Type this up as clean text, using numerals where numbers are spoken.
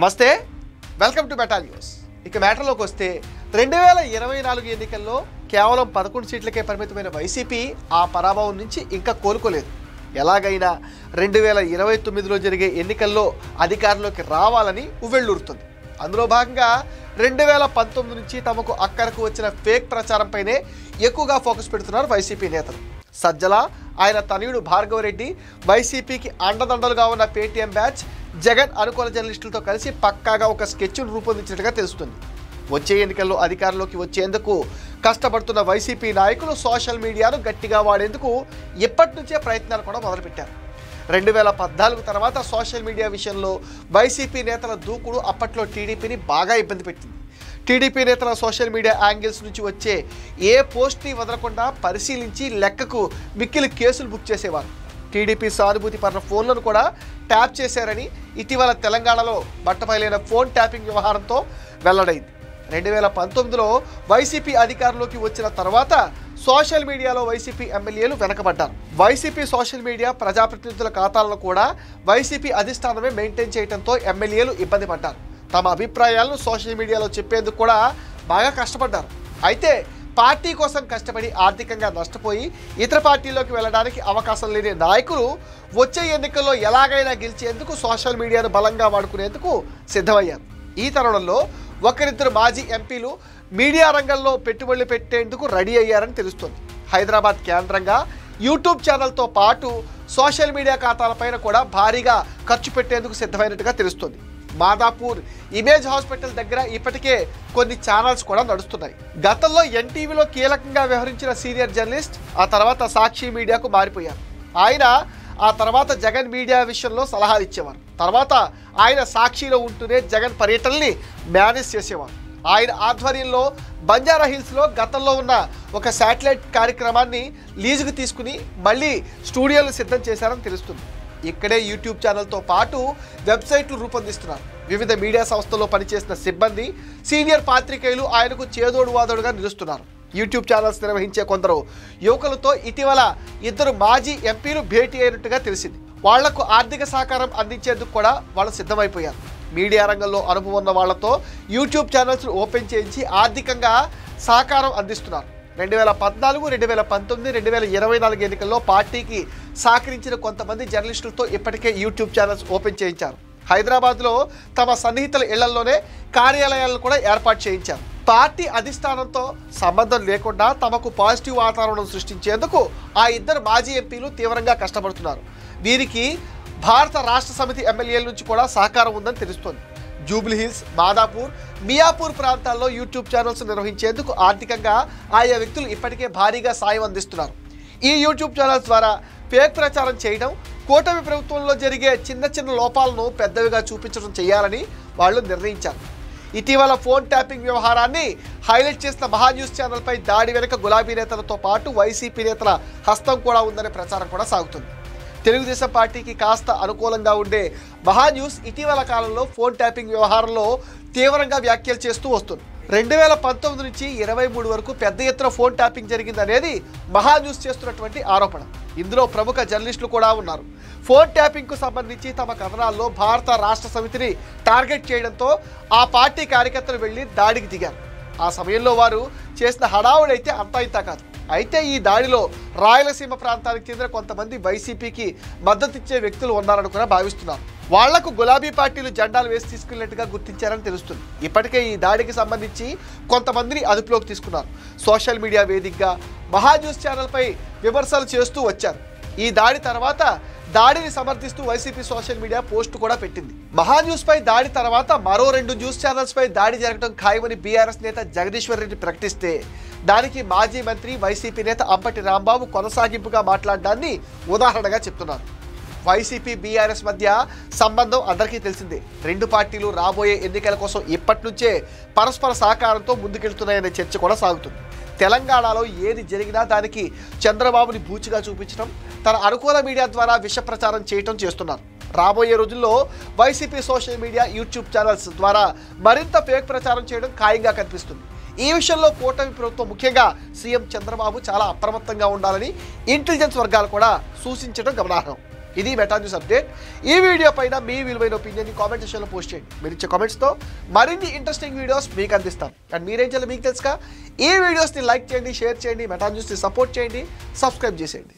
నమస్తే, welcome to meta news. ఇక మ్యాటర్లోకి వస్తే 2024 ఎన్నికల్లో కేవలం 11 సీట్లకే పరిమితమైన వైసీపీ ఆ పరాభవం నుంచి ఇంకా కోలుకోలేదు. ఎలాగైనా 2029లో జరిగే ఎన్నికల్లో అధికారంలోకి రావాలని ఉవ్వెళ్ళూరుతుంది. అందులో భాగంగా 2019 నుంచి తమకు అక్కరకు వచ్చిన ఫేక్ ప్రచారంపైనే ఎక్కువగా ఫోకస్ పెడుతున్నారు వైసీపీ నేతలు. సజ్జల, ఆయన తనయుడు భార్గవరెడ్డి, వైసీపీకి అండదండలుగా ఉన్న పేటీఎం బ్యాచ్, జగన్ అనుకూల జర్నలిస్టులతో కలిసి పక్కాగా ఒక స్కెచ్ను రూపొందించినట్టుగా తెలుస్తుంది. వచ్చే ఎన్నికల్లో అధికారంలోకి వచ్చేందుకు కష్టపడుతున్న వైసీపీ నాయకులు సోషల్ మీడియాను గట్టిగా వాడేందుకు ఇప్పటి నుంచే ప్రయత్నాలు కూడా మొదలుపెట్టారు. 2014 తర్వాత సోషల్ మీడియా విషయంలో వైసీపీ నేతల దూకుడు అప్పట్లో టీడీపీని బాగా ఇబ్బంది పెట్టింది. టీడీపీ నేతల సోషల్ మీడియా యాంగిల్స్ నుంచి వచ్చే ఏ పోస్ట్ని వదలకుండా పరిశీలించి లెక్కకు మిక్కిలి కేసులు బుక్ చేసేవారు. టీడీపీ సానుభూతి పరుల ఫోన్లను కూడా ట్యాప్ చేశారని ఇటీవల తెలంగాణలో బట్టబయలైన ఫోన్ ట్యాపింగ్ వ్యవహారంతో వెల్లడైంది. 2019లో వైసీపీ అధికారంలోకి వచ్చిన తర్వాత సోషల్ మీడియాలో వైసీపీ ఎమ్మెల్యేలు వెనకబడ్డారు. వైసీపీ సోషల్ మీడియా ప్రజాప్రతినిధుల ఖాతాలను కూడా వైసీపీ అధిష్టానమే మెయింటైన్ చేయడంతో ఎమ్మెల్యేలు ఇబ్బంది పడ్డారు. తమ అభిప్రాయాలను సోషల్ మీడియాలో చెప్పేందుకు కూడా బాగా కష్టపడ్డారు. అయితే పార్టీ కోసం కష్టపడి ఆర్థికంగా నష్టపోయి ఇతర పార్టీల్లోకి వెళ్ళడానికి అవకాశం లేని నాయకులు వచ్చే ఎన్నికల్లో ఎలాగైనా గెలిచేందుకు సోషల్ మీడియాను బలంగా వాడుకునేందుకు సిద్ధమయ్యారు. ఈ తరుణంలో ఒకరిద్దరు మాజీ ఎంపీలు మీడియా రంగంలో పెట్టుబడులు పెట్టేందుకు రెడీ అయ్యారని తెలుస్తోంది. హైదరాబాద్ కేంద్రంగా యూట్యూబ్ ఛానల్తో పాటు సోషల్ మీడియా ఖాతాలపైన కూడా భారీగా ఖర్చు పెట్టేందుకు సిద్ధమైనట్టుగా తెలుస్తోంది. మాదాపూర్ ఇమేజ్ హాస్పిటల్ దగ్గర ఇప్పటికే కొన్ని ఛానల్స్ కూడా నడుస్తున్నాయి. గతంలో ఎన్టీవీలో కీలకంగా వ్యవహరించిన సీనియర్ జర్నలిస్ట్ ఆ తర్వాత సాక్షి మీడియాకు మారిపోయారు. ఆయన ఆ తర్వాత జగన్ మీడియా విషయంలో సలహాలు ఇచ్చేవారు. తర్వాత ఆయన సాక్షిలో ఉంటూనే జగన్ పర్యటనల్ని మేనేజ్ చేసేవారు. ఆయన ఆధ్వర్యంలో బంజారా హిల్స్లో గతంలో ఉన్న ఒక శాటిలైట్ కార్యక్రమాన్ని లీజుకు తీసుకుని మళ్ళీ స్టూడియోలు సిద్ధం చేశారని తెలుస్తుంది. ఇక్కడే యూట్యూబ్ ఛానల్తో పాటు వెబ్సైట్లు రూపొందిస్తున్నారు. వివిధ మీడియా సంస్థల్లో పనిచేసిన సిబ్బంది, సీనియర్ పాత్రికేయులు ఆయనకు చేదోడు వాదోడుగా నిలుస్తున్నారు. యూట్యూబ్ ఛానల్స్ నిర్వహించే కొందరు యువకులతో ఇటీవల ఇద్దరు మాజీ ఎంపీలు భేటీ అయినట్టుగా తెలిసింది. వాళ్లకు ఆర్థిక సహకారం అందించేందుకు కూడా వాళ్ళు సిద్ధమైపోయారు. మీడియా రంగంలో అనుభవం ఉన్న వాళ్లతో యూట్యూబ్ ఛానల్స్ ఓపెన్ చేయించి ఆర్థికంగా సహకారం అందిస్తున్నారు. 2014, 2019, 2024 ఎన్నికల్లో పార్టీకి సహకరించిన కొంతమంది జర్నలిస్టులతో ఇప్పటికే యూట్యూబ్ ఛానల్స్ ఓపెన్ చేయించారు. హైదరాబాద్లో తమ సన్నిహితుల ఇళ్లలోనే కార్యాలయాలను కూడా ఏర్పాటు చేయించారు. పార్టీ అధిష్టానంతో సంబంధం లేకుండా తమకు పాజిటివ్ వాతావరణం సృష్టించేందుకు ఆ ఇద్దరు మాజీ ఎంపీలు తీవ్రంగా కష్టపడుతున్నారు. వీరికి భారత రాష్ట్ర సమితి ఎమ్మెల్యేల నుంచి కూడా సహకారం ఉందని తెలుస్తోంది. జూబ్లీహిల్స్, మాదాపూర్, మియాపూర్ ప్రాంతాల్లో యూట్యూబ్ ఛానల్స్ నిర్వహించేందుకు ఆర్థికంగా ఆయా వ్యక్తులు ఇప్పటికే భారీగా సాయం అందిస్తున్నారు. ఈ యూట్యూబ్ ఛానల్స్ ద్వారా ఫేక్ ప్రచారం చేయడం, కూటమి ప్రభుత్వంలో జరిగే చిన్న చిన్న లోపాలను పెద్దవిగా చూపించడం చేయాలని వాళ్ళు నిర్ణయించారు. ఇటీవల ఫోన్ ట్యాపింగ్ వ్యవహారాన్ని హైలైట్ చేసిన మహాన్యూస్ ఛానల్పై దాడి వెనుక గులాబీ నేతలతో పాటు వైసీపీ నేతల హస్తం కూడా ఉందనే ప్రచారం కూడా సాగుతుంది. తెలుగుదేశం పార్టీకి కాస్త అనుకూలంగా ఉండే మహాన్యూస్ ఇటీవల కాలంలో ఫోన్ ట్యాపింగ్ వ్యవహారంలో తీవ్రంగా వ్యాఖ్యలు చేస్తూ వస్తుంది. 2019 నుంచి 23 వరకు పెద్ద ఎత్తున ఫోన్ ట్యాపింగ్ జరిగిందనేది మహాన్యూస్ చేస్తున్నటువంటి ఆరోపణ. ఇందులో ప్రముఖ జర్నలిస్టులు కూడా ఉన్నారు. ఫోన్ ట్యాపింగ్కు సంబంధించి తమ కథనాల్లో భారత రాష్ట్ర సమితిని టార్గెట్ చేయడంతో ఆ పార్టీ కార్యకర్తలు వెళ్లి దాడికి దిగారు. ఆ సమయంలో వారు చేసిన హడావుడైతే అంతా ఇంతా కాదు. అయితే ఈ దాడిలో రాయలసీమ ప్రాంతానికి చెందిన కొంతమంది వైసీపీకి మద్దతిచ్చే వ్యక్తులు ఉన్నారని కూడా భావిస్తున్నారు. వాళ్లకు గులాబీ పార్టీలు జెండాలు వేసి తీసుకెళ్లినట్టుగా గుర్తించారని తెలుస్తుంది. ఇప్పటికే ఈ దాడికి సంబంధించి కొంతమందిని అదుపులోకి తీసుకున్నారు. సోషల్ మీడియా వేదికగా మహాన్యూస్ ఛానల్పై విమర్శలు చేస్తూ వచ్చారు. ఈ దాడి తర్వాత దాడిని సమర్థిస్తూ వైసీపీ సోషల్ మీడియా పోస్టు కూడా పెట్టింది. మహాన్యూస్ పై దాడి తర్వాత మరో 2 న్యూస్ ఛానల్స్ పై దాడి జరగడం ఖాయమని బీఆర్ఎస్ నేత జగదీశ్వర్ రెడ్డి ప్రకటిస్తే దానికి మాజీ మంత్రి వైసీపీ నేత అంబటి రాంబాబు కొనసాగింపుగా మాట్లాడడాన్ని ఉదాహరణగా చెప్తున్నారు. వైసీపీ బీఆర్ఎస్ మధ్య సంబంధం అందరికీ తెలిసిందే. రెండు పార్టీలు రాబోయే ఎన్నికల కోసం ఇప్పటి నుంచే పరస్పర సహకారంతో ముందుకెళ్తున్నాయనే చర్చ కూడా సాగుతుంది. తెలంగాణలో ఏది జరిగినా దానికి చంద్రబాబుని బూచిగా చూపించడం, తన అనుకూల మీడియా ద్వారా విష ప్రచారం చేయటం చేస్తున్నారు. రాబోయే రోజుల్లో YCP social media, YouTube channels ద్వారా మరింత ఫేక్ ప్రచారం చేయడం ఖాయంగా కనిపిస్తుంది. ఈ విషయంలో కూటమి ప్రభుత్వం, ముఖ్యంగా సీఎం చంద్రబాబు చాలా అప్రమత్తంగా ఉండాలని ఇంటెలిజెన్స్ వర్గాలు కూడా సూచించడం గమనార్హం. ఇది మెటా న్యూస్ అప్డేట్. ఈ వీడియో పైన మీ విలువైన ఒపీనియన్ కామెంట్ సెక్షన్లో పోస్ట్ చేయండి. మీరు ఇచ్చే కామెంట్స్తో మరిన్ని ఇంట్రెస్టింగ్ వీడియోస్ మీకు అందిస్తాం. అండ్ మీరేం చేయాలి మీకు తెలుసుగా, ఈ వీడియోస్ని లైక్ చేయండి, షేర్ చేయండి, మెటా న్యూస్ని సపోర్ట్ చేయండి, సబ్స్క్రైబ్ చేసేయండి.